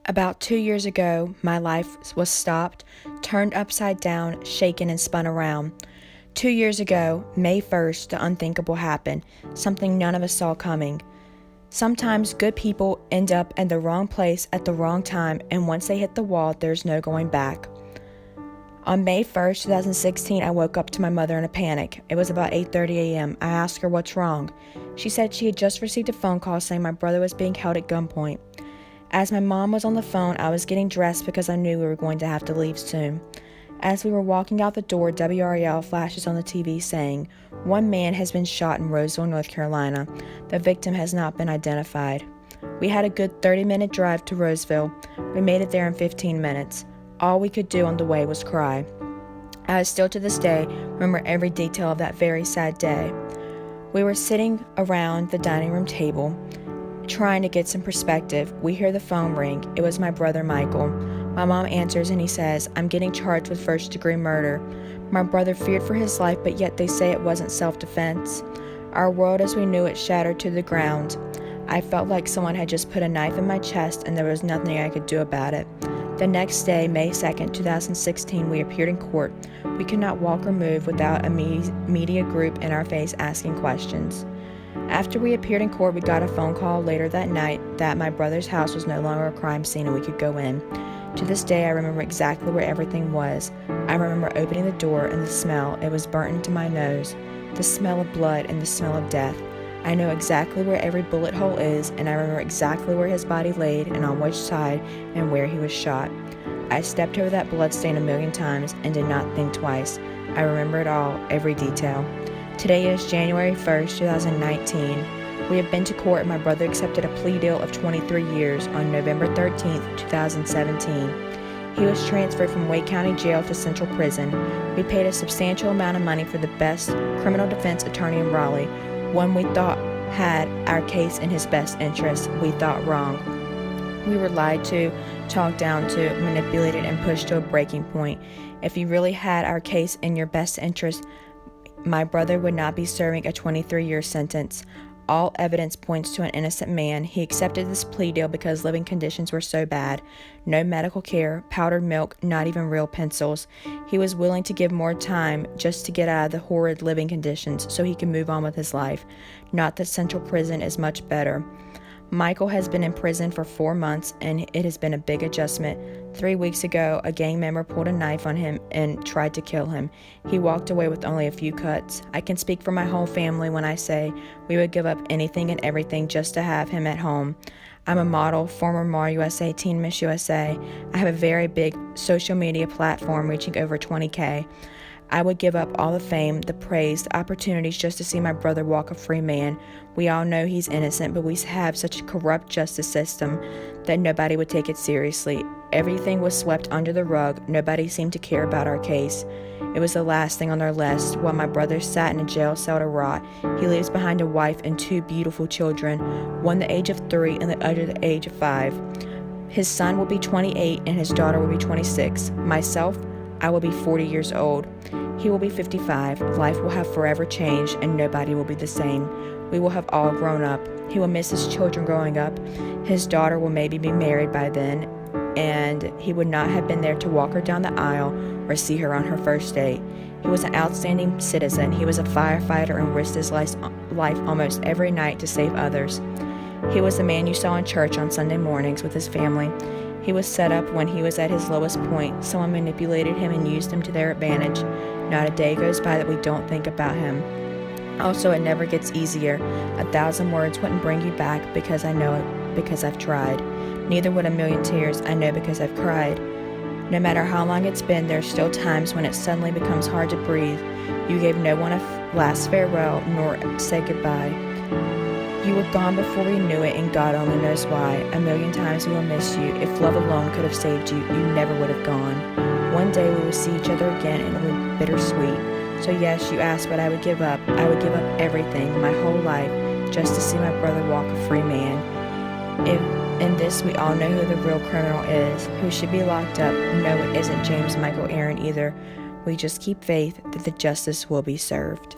About 2 years ago, my life was stopped, turned upside down, shaken, and spun around. 2 years ago, May 1st, the unthinkable happened, something none of us saw coming. Sometimes good people end up in the wrong place at the wrong time, and once they hit the wall, there's no going back. On May 1st, 2016, I woke up to my mother in a panic. It was about 8:30 a.m. I asked her what's wrong. She said she had just received a phone call saying my brother was being held at gunpoint. As my mom was on the phone, I was getting dressed because I knew we were going to have to leave soon. As we were walking out the door, WRAL flashes on the TV saying, "One man has been shot in Roseville, North Carolina. The victim has not been identified." We had a good 30-minute drive to Roseville. We made it there in 15 minutes. All we could do on the way was cry. I still to this day remember every detail of that very sad day. We were sitting around the dining room table, trying to get some perspective. We hear the phone ring. It was my brother Michael. My mom answers and he says, "I'm getting charged with first-degree murder." My brother feared for his life, but yet they say it wasn't self-defense. Our world as we knew it shattered to the ground. I felt like someone had just put a knife in my chest and there was nothing I could do about it. The next day, May 2nd, 2016, we appeared in court. We could not walk or move without a media group in our face asking questions. After we appeared in court, we got a phone call later that night that my brother's house was no longer a crime scene and we could go in. To this day, I remember exactly where everything was. I remember opening the door and the smell. It was burnt into my nose. The smell of blood and the smell of death. I know exactly where every bullet hole is, and I remember exactly where his body laid and on which side and where he was shot. I stepped over that blood stain a million times and did not think twice. I remember it all, every detail. Today is January 1st, 2019. We have been to court and my brother accepted a plea deal of 23 years on November 13th, 2017. He was transferred from Wake County Jail to Central Prison. We paid a substantial amount of money for the best criminal defense attorney in Raleigh, one we thought had our case in his best interest. We thought wrong. We were lied to, talked down to, manipulated, and pushed to a breaking point. If you really had our case in your best interest, my brother would not be serving a 23-year sentence. All evidence points to an innocent man. He accepted this plea deal because living conditions were so bad. No medical care, powdered milk, not even real pencils. He was willing to give more time just to get out of the horrid living conditions so he can move on with his life. Not that Central Prison is much better. Michael has been in prison for 4 months and it has been a big adjustment. 3 weeks ago, a gang member pulled a knife on him and tried to kill him. He walked away with only a few cuts. I can speak for my whole family when I say we would give up anything and everything just to have him at home. I'm a model, former Mar USA, Teen Miss USA. I have a very big social media platform reaching over 20K. I would give up all the fame, the praise, the opportunities just to see my brother walk a free man. We all know he's innocent, but we have such a corrupt justice system that nobody would take it seriously. Everything was swept under the rug. Nobody seemed to care about our case. It was the last thing on their list. While my brother sat in a jail cell to rot, he leaves behind a wife and 2 beautiful children, one the age of 3 and the other the age of 5. His son will be 28 and his daughter will be 26. Myself, I will be 40 years old. He will be 55. Life will have forever changed and nobody will be the same. We will have all grown up. He will miss his children growing up. His daughter will maybe be married by then, and he would not have been there to walk her down the aisle or see her on her first date. He was an outstanding citizen. He was a firefighter and risked his life almost every night to save others. He was the man you saw in church on Sunday mornings with his family. He was set up when he was at his lowest point. Someone manipulated him and used him to their advantage. Not a day goes by that we don't think about him. Also, it never gets easier. 1,000 words wouldn't bring you back because I know it, because I've tried. Neither would a million tears. I know because I've cried. No matter how long it's been, there are still times when it suddenly becomes hard to breathe. You gave no one a last farewell, nor said goodbye. You were gone before we knew it, and God only knows why. A million times we will miss you. If love alone could have saved you, you never would have gone. One day we will see each other again, and it will be bittersweet. So yes, you asked what I would give up. I would give up everything, my whole life, just to see my brother walk a free man. If in this we all know who the real criminal is, who should be locked up, no, it isn't James Michael Aaron either. We just keep faith that the justice will be served.